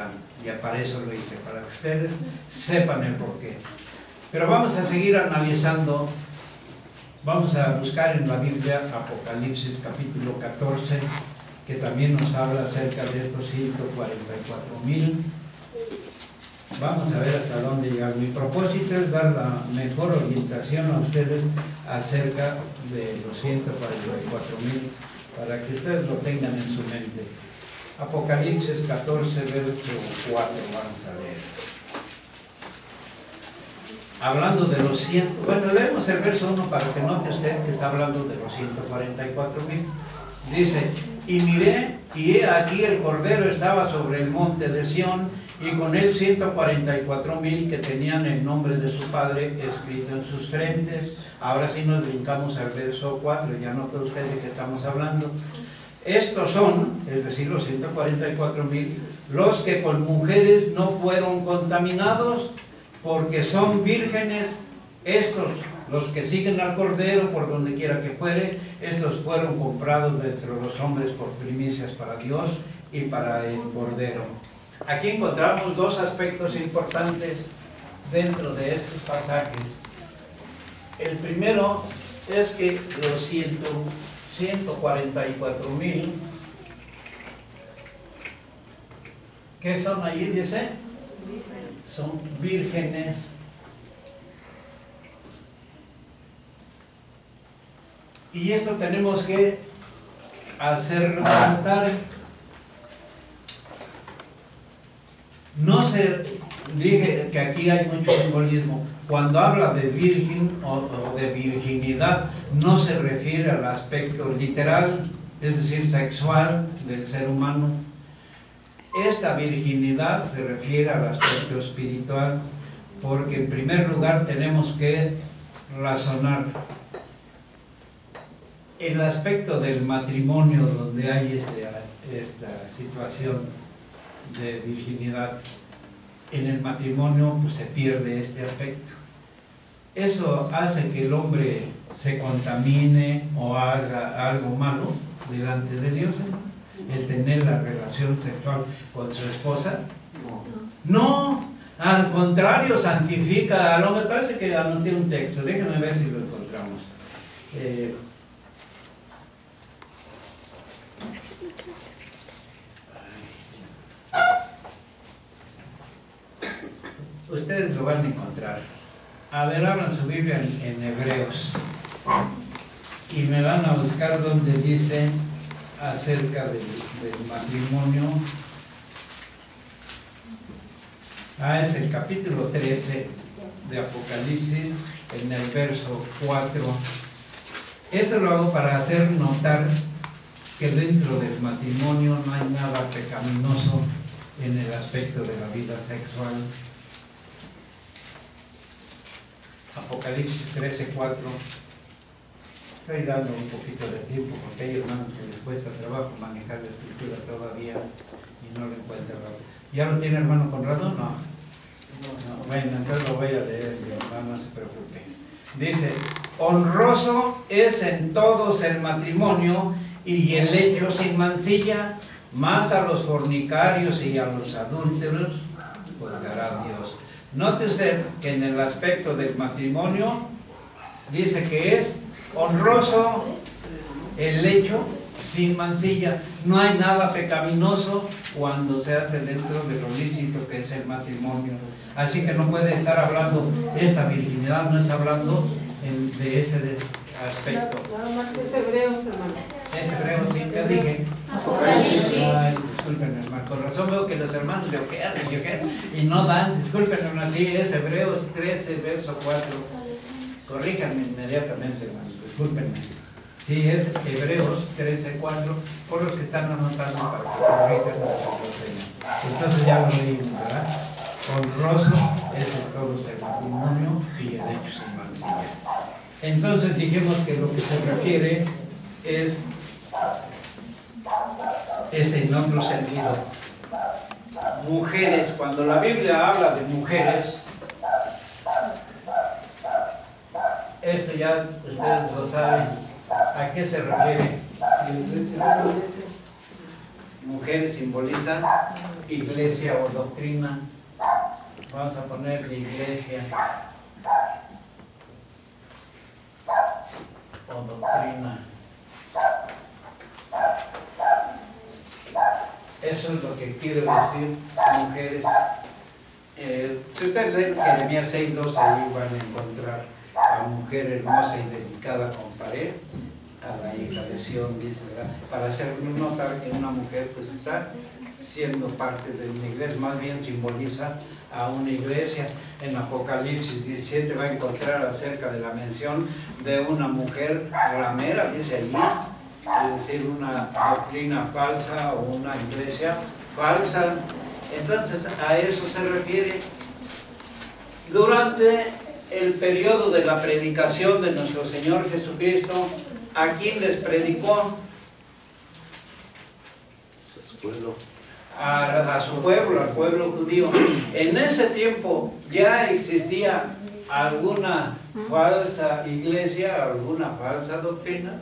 entenderán. Y para eso lo hice, para que ustedes sepan el porqué. Pero vamos a seguir analizando. Vamos a buscar en la Biblia Apocalipsis capítulo 14, que también nos habla acerca de estos 144,000. Vamos a ver hasta dónde llegar. Mi propósito es dar la mejor orientación a ustedes acerca de los 144,000, para que ustedes lo tengan en su mente. Apocalipsis 14, verso 4, vamos a leer. Hablando de los 100, bueno, leemos el verso 1 para que note usted que está hablando de los 144,000. Dice: y miré, y he aquí el Cordero estaba sobre el monte de Sión, y con él 144,000 que tenían el nombre de su Padre escrito en sus frentes. Ahora sí nos brincamos al verso 4, ya nota usted de qué estamos hablando. Estos son, es decir, los 144,000, los que con mujeres no fueron contaminados, porque son vírgenes. Estos, los que siguen al Cordero por donde quiera que fuere, estos fueron comprados de entre los hombres por primicias para Dios y para el Cordero. Aquí encontramos dos aspectos importantes dentro de estos pasajes. El primero es que los 144,000, ¿qué son allí? Dice, son vírgenes. Y esto tenemos que hacer notar. No se, dije que aquí hay mucho simbolismo. Cuando habla de virgen o de virginidad, no se refiere al aspecto literal, es decir, sexual del ser humano. Esta virginidad se refiere al aspecto espiritual, porque en primer lugar tenemos que razonar el aspecto del matrimonio, donde hay esta situación de virginidad. En el matrimonio pues, se pierde este aspecto. Eso hace que el hombre se contamine o haga algo malo delante de Dios, el tener la relación sexual con su esposa. No, al contrario, santifica al hombre. Parece que anoté un texto, déjenme ver si lo encontramos. Ustedes lo van a encontrar. A ver, abran su Biblia en Hebreos y me van a buscar donde dice acerca del matrimonio. Es el capítulo 13 de Apocalipsis, en el verso 4. Esto lo hago para hacer notar que dentro del matrimonio no hay nada pecaminoso en el aspecto de la vida sexual. Apocalipsis 13, 4. Estoy dando un poquito de tiempo porque hay hermanos que les cuesta trabajo manejar la escritura todavía y no lo encuentran. ¿Ya lo tiene hermano Conrado? No. Bueno, entonces lo voy a leer, mi hermano, no se preocupe. Dice: honroso es en todos el matrimonio y el lecho sin mancilla, más a los fornicarios y a los adúlteros juzgará Dios. Note usted que en el aspecto del matrimonio dice que es honroso el lecho sin mancilla. No hay nada pecaminoso cuando se hace dentro de lo lícito que es el matrimonio. Así que no puede estar hablando, esta virginidad no está hablando de ese aspecto. Nada más que es Hebreos, hermano. Es Hebreos, sí, ¿qué dije? Ay, disculpen, hermano, con razón veo que los hermanos le ojean y no dan. Disculpen, hermano, sí, es Hebreos 13, verso 4. Corríjanme inmediatamente, hermano, discúlpenme. Sí, es Hebreos 13, 4, por los que están anotando para que corrijan la. Entonces ya lo leímos, ¿verdad? Honroso es en todos el matrimonio y el hecho sin mancilla. Entonces dijimos que lo que se refiere es en otro sentido. Mujeres, cuando la Biblia habla de mujeres, esto ya ustedes lo saben, ¿a qué se refiere? Mujeres simboliza iglesia o doctrina. Vamos a poner de iglesia o doctrina. Eso es lo que quiere decir, mujeres. Si ustedes leen Jeremías 6:12, ahí van a encontrar a mujer hermosa y delicada comparé a la hija de Sión, dice, ¿verdad? Para hacer notar que una mujer pues está siendo parte de una iglesia, más bien simboliza a una iglesia. En Apocalipsis 17 va a encontrar acerca de la mención de una mujer ramera, dice allí, es decir, una doctrina falsa o una iglesia falsa. Entonces a eso se refiere. Durante el periodo de la predicación de nuestro Señor Jesucristo, ¿a quién les predicó? A su pueblo. A su pueblo, al pueblo judío. En ese tiempo ya existía alguna falsa iglesia, alguna falsa doctrina.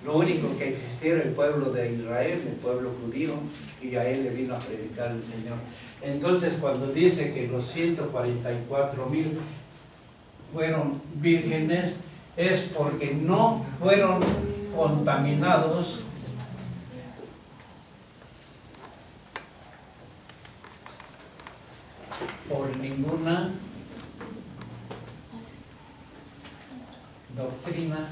Lo único que existía era el pueblo de Israel, el pueblo judío, y a él le vino a predicar el Señor. Entonces, cuando dice que los 144,000 fueron vírgenes, es porque no fueron contaminados por ninguna doctrina.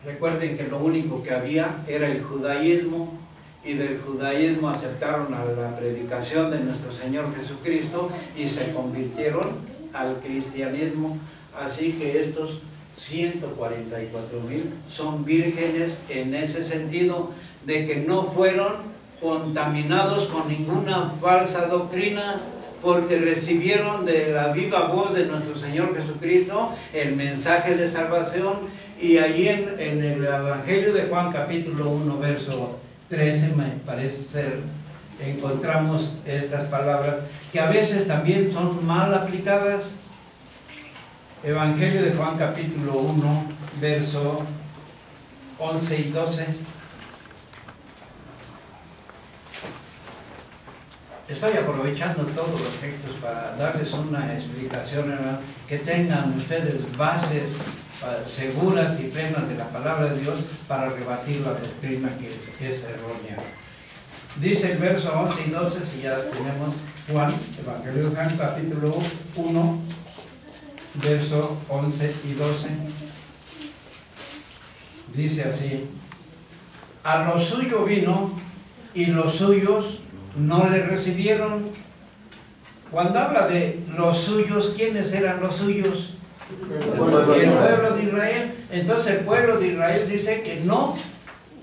Recuerden que lo único que había era el judaísmo, y del judaísmo aceptaron a la predicación de nuestro Señor Jesucristo y se convirtieron al cristianismo. Así que estos 144,000 son vírgenes en ese sentido, de que no fueron contaminados con ninguna falsa doctrina, porque recibieron de la viva voz de nuestro Señor Jesucristo el mensaje de salvación. Y allí en el Evangelio de Juan capítulo 1 verso 13, me parece ser, encontramos estas palabras que a veces también son mal aplicadas. Evangelio de Juan capítulo 1 verso 11 y 12. Estoy aprovechando todos los textos para darles una explicación, hermano, que tengan ustedes bases seguras y plenas de la palabra de Dios para rebatir la doctrina que es errónea. Dice el verso 11 y 12, si ya tenemos Juan, Evangelio de Juan, capítulo 1, verso 11 y 12. Dice así: a lo suyo vino y los suyos no le recibieron. Cuando habla de los suyos, ¿quiénes eran los suyos? El pueblo de Israel. Entonces el pueblo de Israel dice que no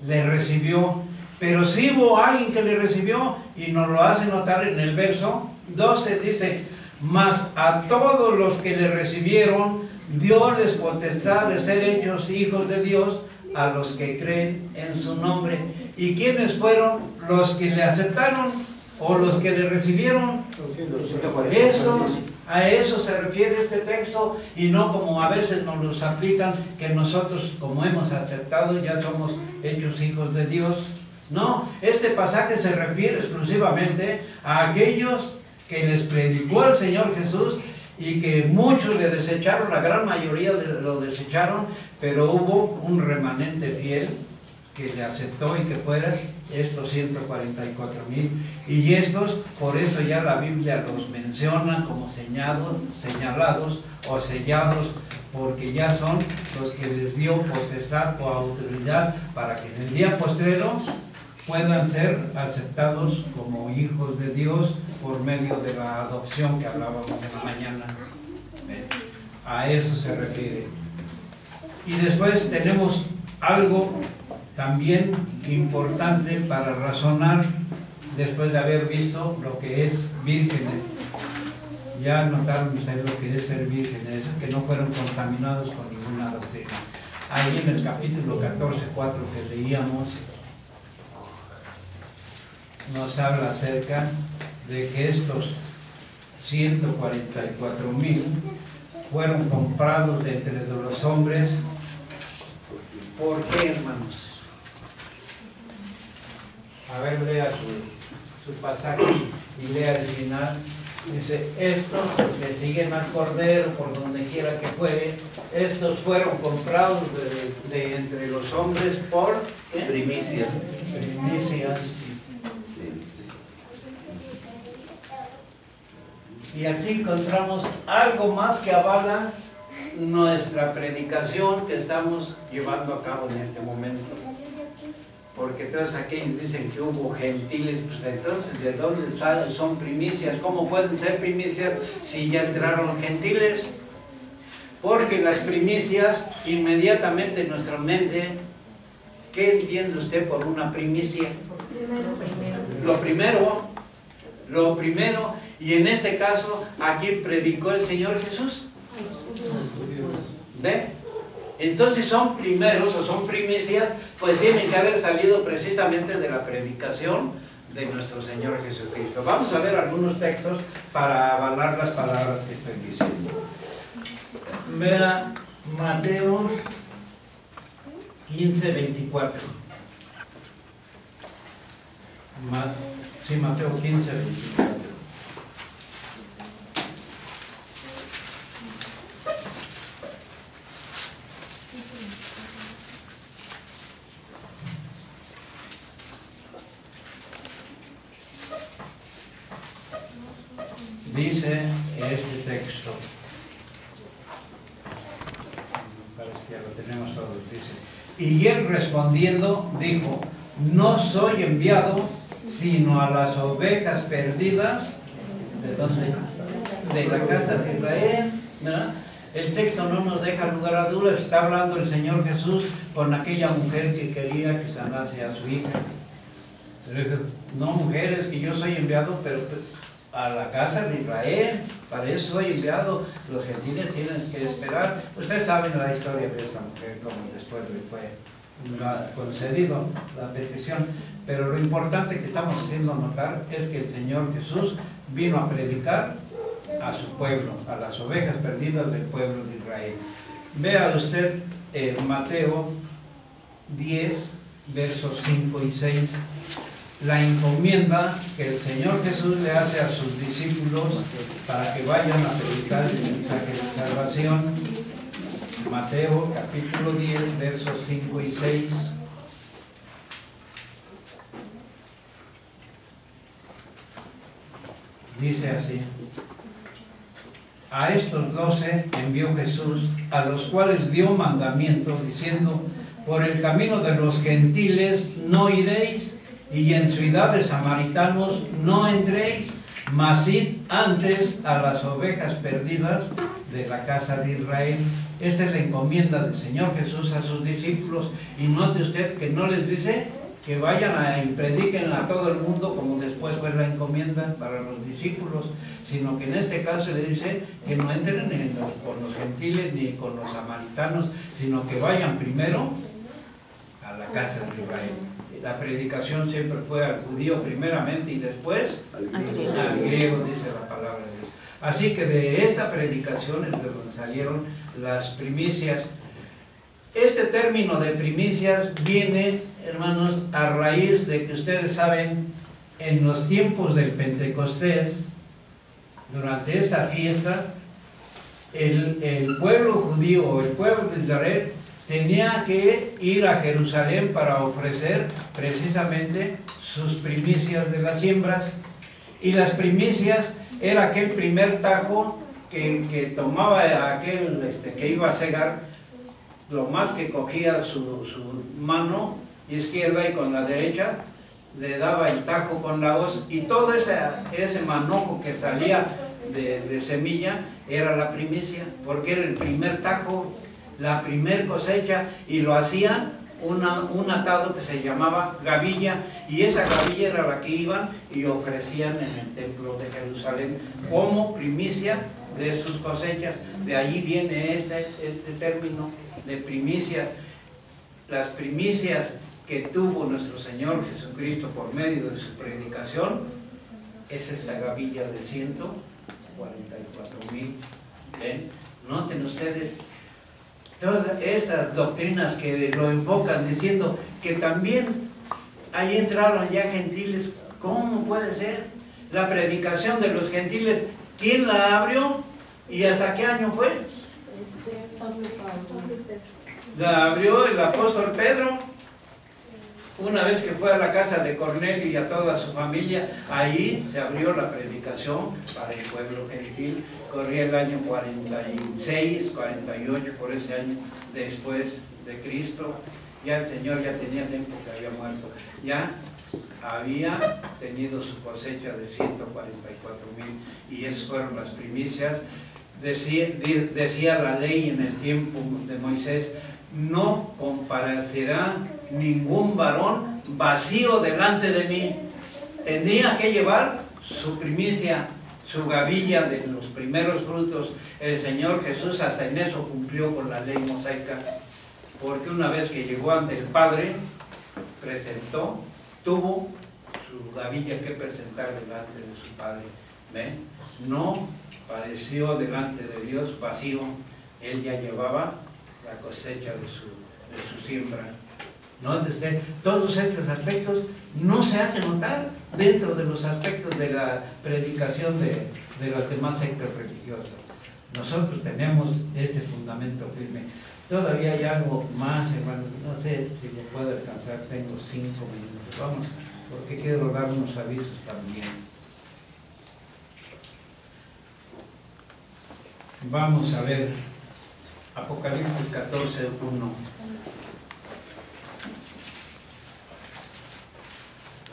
le recibió, pero sí hubo alguien que le recibió, y nos lo hace notar en el verso 12. Dice: mas a todos los que le recibieron dióles potestad de ser hechos hijos de Dios, a los que creen en su nombre. ¿Y quiénes fueron los que le aceptaron o los que le recibieron? A eso se refiere este texto, y no como a veces nos los aplican, que nosotros, como hemos aceptado, ya somos hechos hijos de Dios. No, este pasaje se refiere exclusivamente a aquellos que les predicó el Señor Jesús, y que muchos le desecharon, la gran mayoría lo desecharon, pero hubo un remanente fiel que le aceptó, y que fueran estos 144,000. Y estos, por eso ya la Biblia los menciona como señalados o sellados, porque ya son los que les dio potestad o autoridad para que en el día postrero puedan ser aceptados como hijos de Dios por medio de la adopción que hablábamos en la mañana. A eso se refiere. Y después tenemos algo también importante para razonar, después de haber visto lo que es vírgenes. Ya notaron ustedes lo que es ser vírgenes, que no fueron contaminados con ninguna doctrina. Ahí en el capítulo 14, 4 que leíamos, nos habla acerca de que estos 144,000 fueron comprados de entre los hombres ¿Por qué, hermanos? A ver, lea su pasaje y lea el final. Dice, estos que siguen al Cordero por donde quiera que fuere, estos fueron comprados de entre los hombres por ¿qué? Primicia. Primicias. Y aquí encontramos algo más que avala nuestra predicación que estamos llevando a cabo en este momento. Porque todos aquellos dicen que hubo gentiles, pues entonces ¿de dónde son primicias? ¿Cómo pueden ser primicias si ya entraron gentiles? Porque las primicias, inmediatamente en nuestra mente, ¿qué entiende usted por una primicia? Lo primero, y en este caso, ¿a quién predicó el Señor Jesús? ¿Ve? Entonces son primeros o son primicias, pues tienen que haber salido precisamente de la predicación de nuestro Señor Jesucristo. Vamos a ver algunos textos para avalar las palabras que estoy diciendo. Vea Mateo 15, 24. Sí, Mateo 15, 24. Dice este texto, parece que ya lo tenemos todos, dice, y él respondiendo dijo, no soy enviado sino a las ovejas perdidas, ¿de dónde? De la casa de Israel, ¿verdad? El texto no nos deja lugar a dudas, está hablando el Señor Jesús con aquella mujer que quería que sanase a su hija. No, mujeres, que yo soy enviado, pero a la casa de Israel, para eso soy enviado, los gentiles tienen que esperar. Ustedes saben la historia de esta mujer, como después le fue concedido la petición, pero lo importante que estamos haciendo notar es que el Señor Jesús vino a predicar a su pueblo, a las ovejas perdidas del pueblo de Israel. Vea usted Mateo 10, versos 5 y 6, la encomienda que el Señor Jesús le hace a sus discípulos para que vayan a predicar el mensaje de salvación. Mateo capítulo 10, versos 5 y 6. Dice así: a estos 12 envió Jesús, a los cuales dio mandamiento, diciendo, por el camino de los gentiles no iréis, y en ciudades samaritanos no entréis, mas id antes a las ovejas perdidas de la casa de Israel. Esta es la encomienda del Señor Jesús a sus discípulos, y note usted que no les dice que vayan y prediquen a todo el mundo como después fue la encomienda para los discípulos, sino que en este caso le dice que no entren con los gentiles ni con los samaritanos, sino que vayan primero a la casa de Israel. La predicación siempre fue al judío primeramente y después al griego, dice la palabra de Dios. Así que de esta predicación es de donde salieron las primicias. Este término de primicias viene, hermanos, a raíz de que ustedes saben, en los tiempos del Pentecostés, durante esta fiesta, el pueblo judío o el pueblo de Israel tenía que ir a Jerusalén para ofrecer precisamente sus primicias de las siembras. Y las primicias era aquel primer tajo que tomaba aquel que iba a segar, lo más que cogía su mano izquierda y con la derecha le daba el tajo con la hoz, y todo ese manojo que salía de semilla era la primicia, porque era el primer tajo, la primer cosecha, y lo hacían un atado que se llamaba gavilla, y esa gavilla era la que iban y ofrecían en el templo de Jerusalén como primicia de sus cosechas. De allí viene este término de primicias. Las primicias que tuvo nuestro Señor Jesucristo por medio de su predicación es esta gavilla de 144,000. ¿Ven? Noten ustedes Todas estas doctrinas que lo enfocan diciendo que también ahí entraron ya gentiles. ¿Cómo puede ser? La predicación de los gentiles, ¿quién la abrió? ¿Y hasta qué año fue? La abrió el apóstol Pedro. Una vez que fue a la casa de Cornelio y a toda su familia, ahí se abrió la predicación para el pueblo gentil. Corría el año 46, 48, por ese año después de Cristo. Ya el Señor ya tenía tiempo que había muerto. Ya había tenido su cosecha de 144,000 y esas fueron las primicias. Decía la ley en el tiempo de Moisés: no comparecerá ningún varón vacío delante de mí. Tenía que llevar su primicia, su gavilla de los primeros frutos. El Señor Jesús hasta en eso cumplió con la ley mosaica, porque una vez que llegó ante el Padre, tuvo su gavilla que presentar delante de su Padre. ¿Ve? No pareció delante de Dios vacío. Él ya llevaba la cosecha de su siembra. Nótese, todos estos aspectos no se hacen notar dentro de los aspectos de la predicación de las demás sectas religiosas. Nosotros tenemos este fundamento firme. Todavía hay algo más, hermanos, no sé si me puedo alcanzar, tengo 5 minutos. Vamos, porque quiero dar unos avisos también. Vamos a ver Apocalipsis 14:1,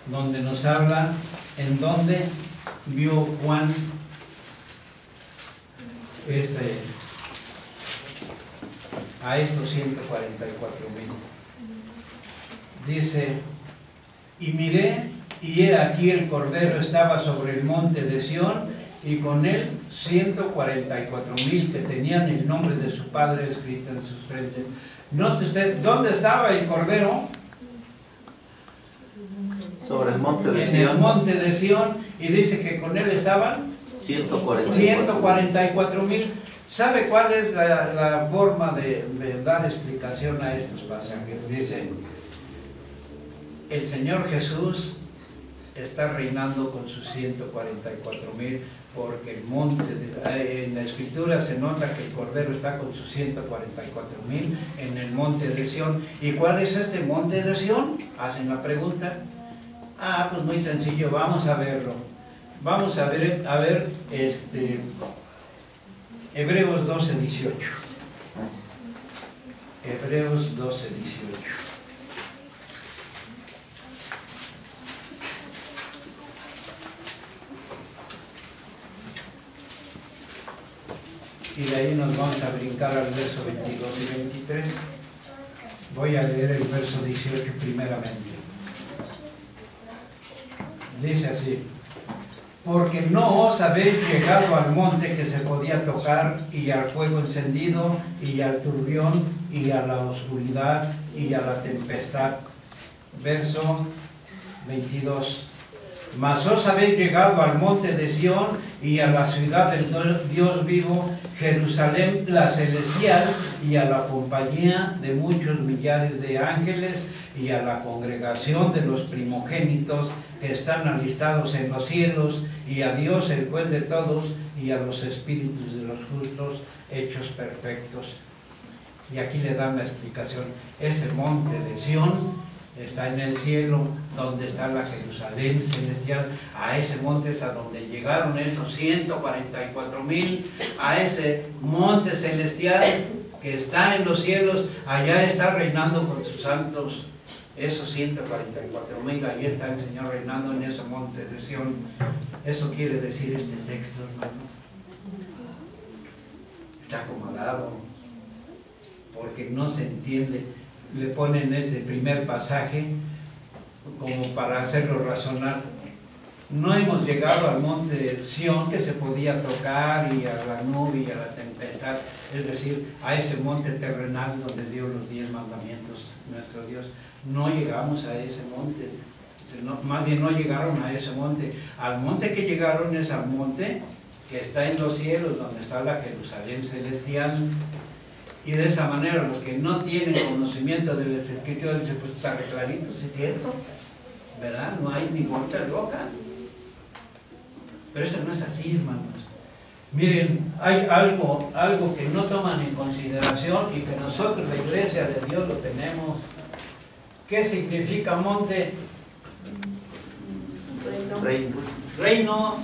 donde nos habla en donde vio Juan a estos 144,000. Dice: y miré, y he aquí el Cordero estaba sobre el monte de Sión, y con él 144,000 que tenían el nombre de su Padre escrito en sus frentes. Note usted, ¿dónde estaba el Cordero? Sobre el monte de Sión. En el monte de Sión, y dice que con él estaban 144,000. ¿Sabe cuál es la forma de dar explicación a estos pasajes? Dice: el Señor Jesús está reinando con sus 144,000, porque el monte, en la Escritura se nota que el Cordero está con sus 144,000 en el monte de Sión. ¿Y cuál es este monte de Sión? Hacen la pregunta. Pues muy sencillo, vamos a verlo. Vamos a ver Hebreos 12:18. Hebreos 12:18. Y de ahí nos vamos a brincar al verso 22 y 23. Voy a leer el verso 18 primeramente. Dice así: porque no os habéis llegado al monte que se podía tocar, y al fuego encendido, y al turbión, y a la oscuridad, y a la tempestad. Verso 22. Mas os habéis llegado al monte de Sión, y a la ciudad del Dios vivo, Jerusalén la celestial, y a la compañía de muchos millares de ángeles, y a la congregación de los primogénitos que están alistados en los cielos, y a Dios el juez de todos, y a los espíritus de los justos hechos perfectos. Y aquí le dan la explicación. Ese monte de Sión está en el cielo, donde está la Jerusalén celestial. A ese monte es a donde llegaron esos 144,000, a ese monte celestial que está en los cielos. Allá está reinando con sus santos esos 144,000. Ahí está el Señor reinando en ese monte de Sión. Eso quiere decir este texto, hermano. Está acomodado, porque no se entiende. Le ponen este primer pasaje como para hacerlo razonar. No hemos llegado al monte de Sión que se podía tocar, y a la nube y a la tempestad, es decir, a ese monte terrenal donde dio los 10 mandamientos nuestro Dios. No llegamos a ese monte, más bien no llegaron a ese monte. Al monte que llegaron es al monte que está en los cielos, donde está la Jerusalén celestial. Y de esa manera los que no tienen conocimiento de las escrituras dicen, pues está re clarito, sí es cierto, ¿verdad? No hay ni vuelta de boca. Pero esto no es así, hermanos. Miren, hay algo que no toman en consideración y que nosotros, la iglesia de Dios, lo tenemos. ¿Qué significa monte? Reino. Reino.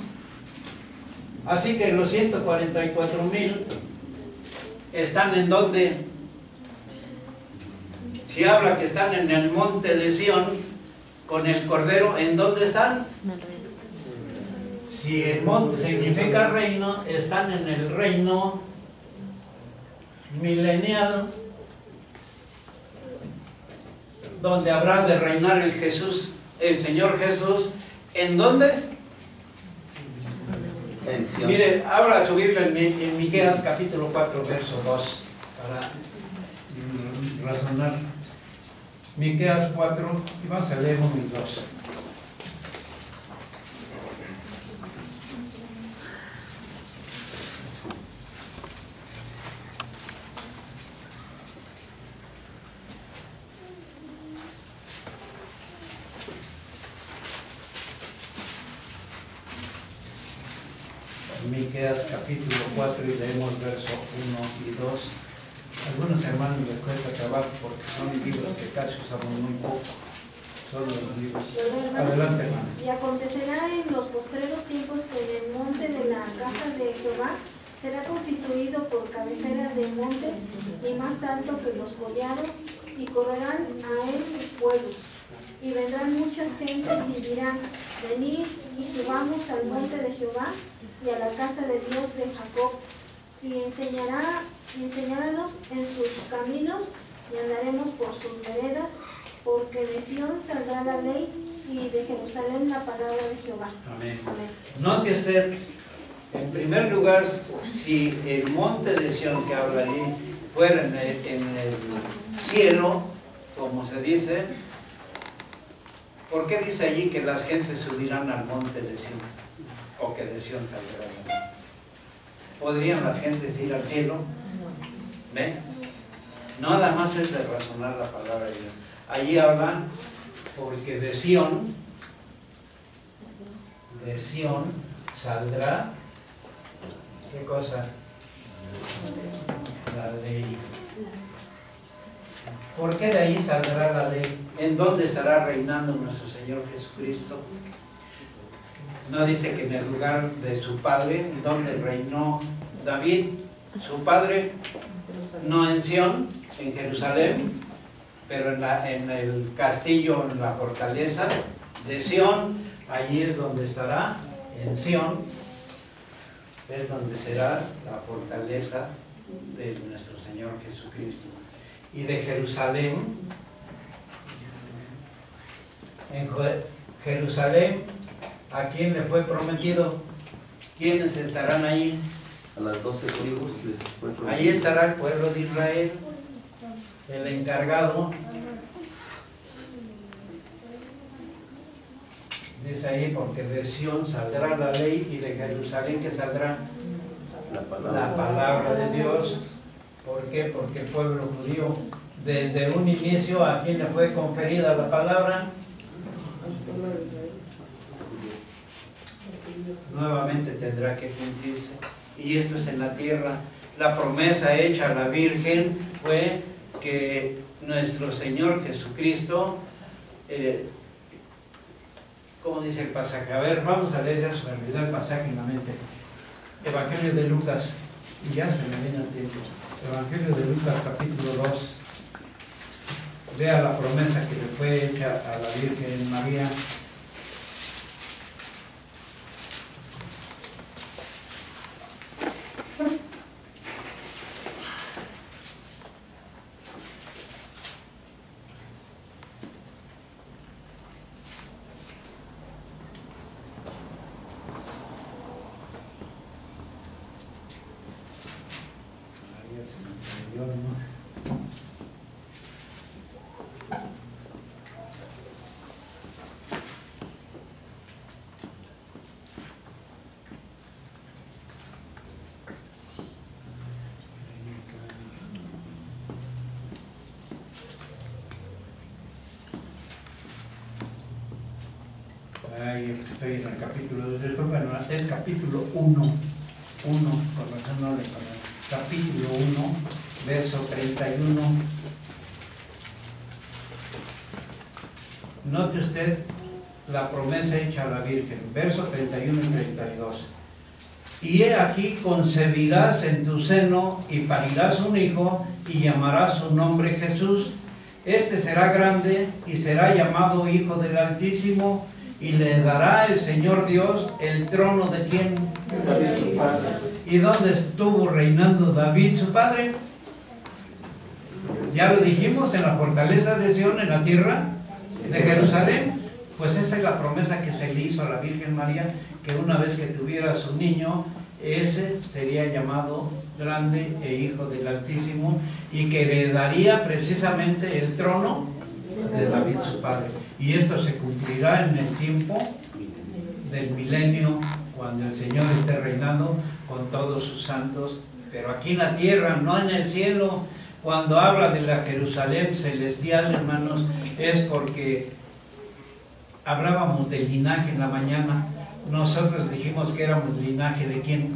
Así que los 144,000 están en donde, si habla que están en el monte de Sión con el Cordero, ¿en dónde están? Si el monte significa reino, están en el reino milenial, donde habrá de reinar el Señor Jesús. ¿En dónde? En Sion. Mire, abra su Biblia en Miqueas capítulo 4, verso 2, para razonar. Miqueas 4, y vamos a leer 1 y 2. Miqueas capítulo 4 y leemos verso 1 y 2. Algunos hermanos les cuesta trabajo porque son libros que casi usamos muy poco. Son los libros. Adelante, hermano. Y acontecerá en los postreros tiempos que en el monte de la casa de Jehová será constituido por cabecera de montes y más alto que los collados, y correrán a él pueblos. Y vendrán muchas gentes y dirán, venid y subamos al monte de Jehová y a la casa de Dios de Jacob, y enseñarános en sus caminos, y andaremos por sus veredas, porque de Sión saldrá la ley, y de Jerusalén la palabra de Jehová. Amén. Amén. Note usted, en primer lugar, si el monte de Sión que habla ahí fuera en el cielo, como se dice, ¿por qué dice allí que las gentes subirán al monte de Sión? O que de Sión saldrá. ¿Podrían las gentes ir al cielo? ¿Ven? Nada más es de razonar la palabra de Dios. Allí habla, porque de Sión saldrá, ¿qué cosa? La ley. ¿Por qué de ahí saldrá la ley? ¿En dónde estará reinando nuestro Señor Jesucristo? No dice que en el lugar de su padre, donde reinó David, su padre, no en Sión, en Jerusalén, pero en el castillo, en la fortaleza de Sión, allí es donde estará, en Sión, es donde será la fortaleza de nuestro Señor Jesucristo. Y de Jerusalén, en Jerusalén, ¿a quién le fue prometido? ¿Quiénes estarán ahí? A las 12 tribus les fue prometido. Ahí estará el pueblo de Israel, el encargado. Dice ahí, porque de Sión saldrá la ley y de Jerusalén que saldrá la palabra de Dios. ¿Por qué? Porque el pueblo judío, desde un inicio, ¿a quién le fue conferida la palabra? Nuevamente tendrá que cumplirse. Y esto es en la tierra. La promesa hecha a la Virgen fue que nuestro Señor Jesucristo, ¿cómo dice el pasaje? A ver, vamos a leer, ya se me olvidó el pasaje en la mente. Evangelio de Lucas, y ya se me viene el tiempo. Evangelio de Lucas, capítulo 2. Vea la promesa que le fue hecha a la Virgen María. Ay, es que estoy en el capítulo 2, bueno, es capítulo 1, con razón no le conozco. Capítulo 1, verso 31. Note usted la promesa hecha a la Virgen, verso 31 y 32. Y he aquí concebirás en tu seno y parirás un hijo y llamarás su nombre Jesús. Este será grande y será llamado Hijo del Altísimo, y le dará el Señor Dios el trono de ¿quién? David su padre. ¿Y dónde estuvo reinando David su padre? Ya lo dijimos, en la fortaleza de Sión, en la tierra de Jerusalén. Pues esa es la promesa que se le hizo a la Virgen María, que una vez que tuviera a su niño, ese sería llamado grande e Hijo del Altísimo, y que heredaría precisamente el trono de David su padre. Y esto se cumplirá en el tiempo del milenio, cuando el Señor esté reinando con todos sus santos, pero aquí en la tierra, no en el cielo. Cuando habla de la Jerusalén celestial, hermanos, es porque hablábamos del linaje en la mañana. Nosotros dijimos que éramos linaje de ¿quién?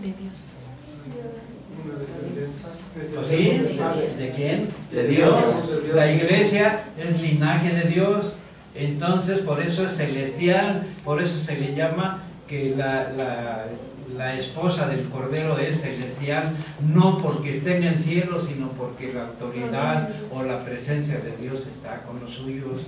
De Dios. Pues sí, ¿de quién? De Dios. La iglesia es linaje de Dios, entonces por eso es celestial, por eso se le llama que la esposa del Cordero es celestial, no porque esté en el cielo, sino porque la autoridad o la presencia de Dios está con los suyos.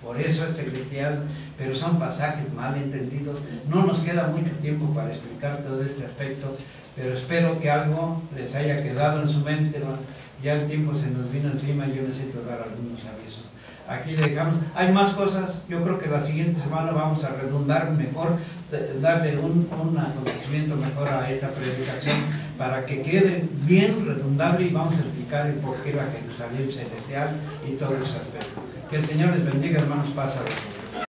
Por eso es celestial, pero son pasajes mal entendidos. No nos queda mucho tiempo para explicar todo este aspecto, pero espero que algo les haya quedado en su mente, ¿no? Ya el tiempo se nos vino encima y yo necesito dar algunos avisos. Aquí le dejamos. Hay más cosas. Yo creo que la siguiente semana vamos a redundar mejor, darle un acontecimiento mejor a esta predicación para que quede bien redundable, y vamos a explicar el por qué la Jerusalén celestial y todo ese aspecto. Que el Señor les bendiga, hermanos. Pásalo.